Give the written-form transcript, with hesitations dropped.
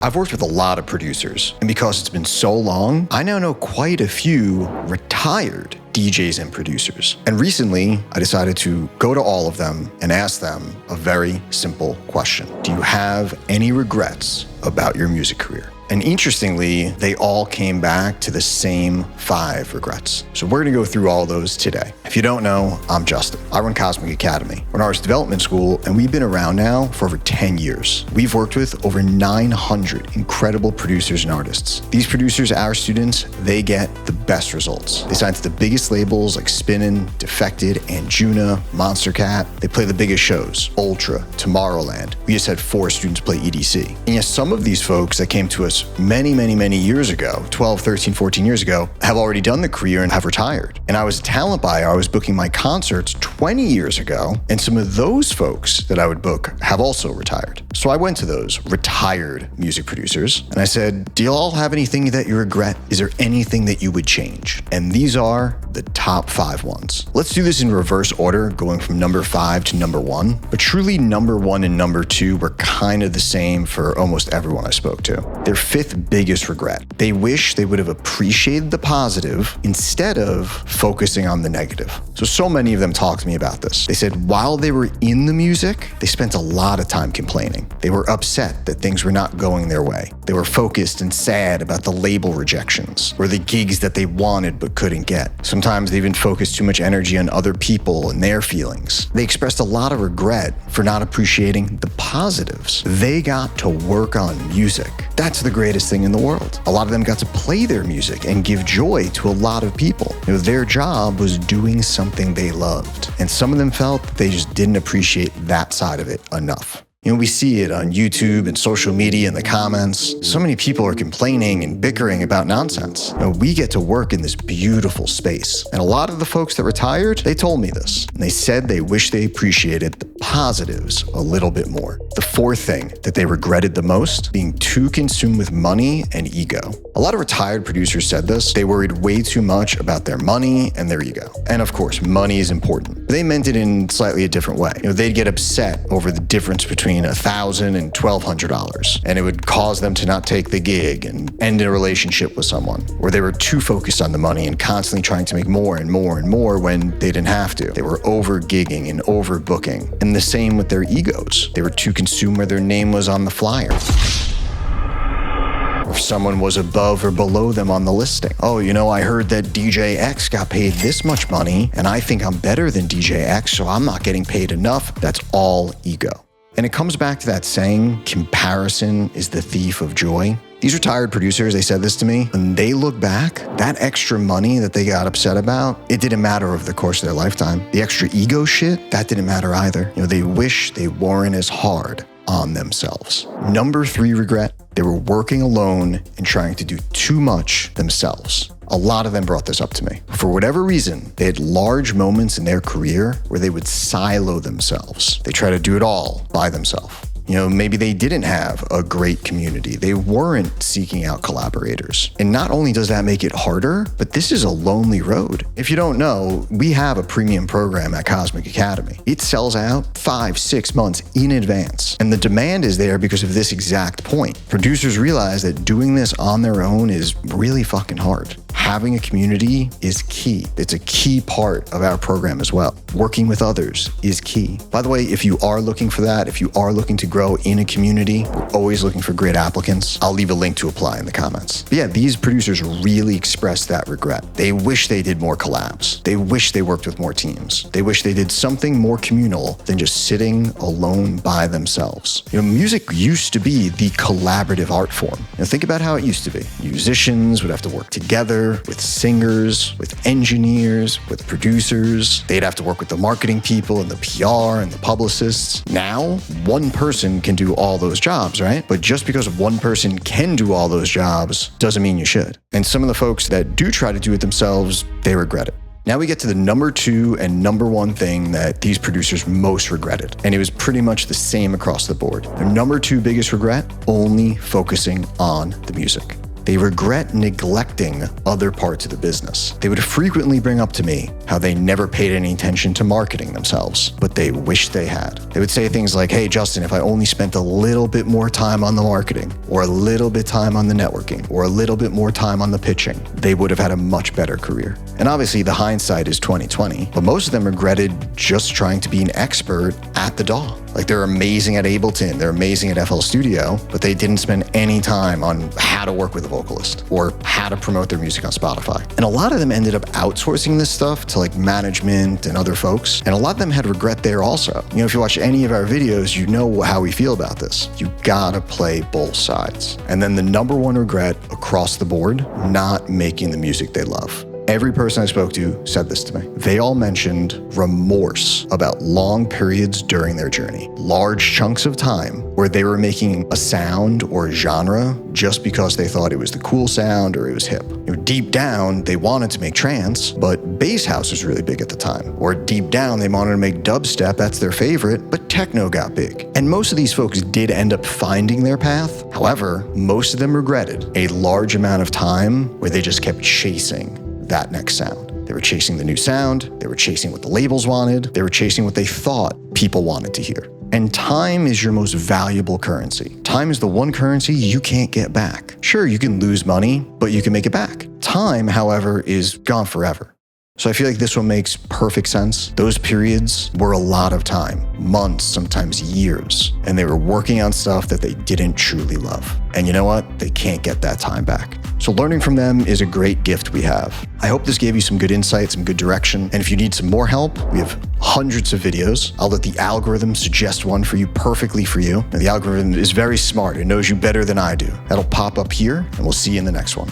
I've worked with a lot of producers, and because it's been so long, I now know quite a few retired DJs and producers. And recently, I decided to go to all of them and ask them a very simple question. Do you have any regrets about your music career? And interestingly, they all came back to the same 5 regrets. So we're gonna go through all those today. If you don't know, I'm Justin. I run Cosmic Academy. We're an artist development school, and we've been around now for over 10 years. We've worked with over 900 incredible producers and artists. These producers, our students, they get the best results. They sign to the biggest labels like Spinnin, Defected, Anjuna, Monstercat. They play the biggest shows, Ultra, Tomorrowland. We just had 4 students play EDC. And yes, some of these folks that came to us many years ago, 12, 13, 14 years ago, have already done the career and have retired. And I was a talent buyer. I was booking my concerts 20 years ago, and some of those folks that I would book have also retired. So I went to those retired music producers and I said, do you all have anything that you regret? Is there anything that you would change? And these are the top 5 ones. Let's do this in reverse order, going from number 5 to number 1. But truly, number 1 and number 2 were kind of the same for almost everyone I spoke to. Their 5th biggest regret. They wish they would have appreciated the positive instead of focusing on the negative. So many of them talked to me about this. They said while they were in the music, they spent a lot of time complaining. They were upset that things were not going their way. They were focused and sad about the label rejections or the gigs that they wanted but couldn't get. Sometimes they even focused too much energy on other people and their feelings. They expressed a lot of regret for not appreciating the positives. They got to work on music. That's the greatest thing in the world. A lot of them got to play their music and give joy to a lot of people. Their job was doing something they loved. And some of them felt that they just didn't appreciate that side of it enough. We see it on YouTube and social media in the comments. So many people are complaining and bickering about nonsense. We get to work in this beautiful space. And a lot of the folks that retired, they told me this. And they said they wish they appreciated the positives a little bit more. The 4th thing that they regretted the most, being too consumed with money and ego. A lot of retired producers said this. They worried way too much about their money and their ego. And of course, money is important. They meant it in slightly a different way. They'd get upset over the difference between $1,000 and $1,200, and it would cause them to not take the gig and end a relationship with someone. Or they were too focused on the money and constantly trying to make more and more and more when they didn't have to. They were over gigging and over booking. And the same with their egos. They were too consumed where their name was on the flyer. Or someone was above or below them on the listing. Oh, I heard that DJ X got paid this much money, and I think I'm better than DJ X, so I'm not getting paid enough. That's all ego. And it comes back to that saying, comparison is the thief of joy. These retired producers, they said this to me, when they look back, that extra money that they got upset about, it didn't matter over the course of their lifetime. The extra ego shit, that didn't matter either. They wish they weren't as hard on themselves. Number 3 regret, they were working alone and trying to do too much themselves. A lot of them brought this up to me. For whatever reason, they had large moments in their career where they would silo themselves. They try to do it all by themselves. Maybe they didn't have a great community. They weren't seeking out collaborators. And not only does that make it harder, but this is a lonely road. If you don't know, we have a premium program at Cosmic Academy. It sells out 5-6 months in advance. And the demand is there because of this exact point. Producers realize that doing this on their own is really fucking hard. Having a community is key. It's a key part of our program as well. Working with others is key. By the way, if you are looking for that, if you are looking to grow in a community, we're always looking for great applicants. I'll leave a link to apply in the comments. But yeah, these producers really expressed that regret. They wish they did more collabs. They wish they worked with more teams. They wish they did something more communal than just sitting alone by themselves. Music used to be the collaborative art form. Think about how it used to be. Musicians would have to work together with singers, with engineers, with producers. They'd have to work with the marketing people and the PR and the publicists. Now, one person can do all those jobs, right? But just because one person can do all those jobs doesn't mean you should. And some of the folks that do try to do it themselves, they regret it. Now we get to the number 2 and number 1 thing that these producers most regretted. And it was pretty much the same across the board. Their number 2 biggest regret, only focusing on the music. They regret neglecting other parts of the business. They would frequently bring up to me how they never paid any attention to marketing themselves, but they wish they had. They would say things like, hey, Justin, if I only spent a little bit more time on the marketing, or a little bit time on the networking, or a little bit more time on the pitching, they would have had a much better career. And obviously the hindsight is 2020, but most of them regretted just trying to be an expert at the DAW. Like, they're amazing at Ableton, they're amazing at FL Studio, but they didn't spend any time on how to work with a vocalist or how to promote their music on Spotify. And a lot of them ended up outsourcing this stuff to like management and other folks. And a lot of them had regret there also. You know, if you watch any of our videos, you know how we feel about this. You gotta play both sides. And then the number one regret across the board, not making the music they love. Every person I spoke to said this to me. They all mentioned remorse about long periods during their journey. Large chunks of time where they were making a sound or a genre just because they thought it was the cool sound or it was hip. You know, deep down, they wanted to make trance, but bass house was really big at the time. Or deep down, they wanted to make dubstep, that's their favorite, but techno got big. And most of these folks did end up finding their path. However, most of them regretted a large amount of time where they just kept chasing that next sound. They were chasing the new sound, they were chasing what the labels wanted, they were chasing what they thought people wanted to hear. And time is your most valuable currency. Time is the one currency you can't get back. Sure, you can lose money, but you can make it back. Time, however, is gone forever. So I feel like this one makes perfect sense. Those periods were a lot of time, months, sometimes years, and they were working on stuff that they didn't truly love. And you know what? They can't get that time back. So learning from them is a great gift we have. I hope this gave you some good insight, some good direction. And if you need some more help, we have hundreds of videos. I'll let the algorithm suggest one for you perfectly for you. And the algorithm is very smart. It knows you better than I do. That'll pop up here, and we'll see you in the next one.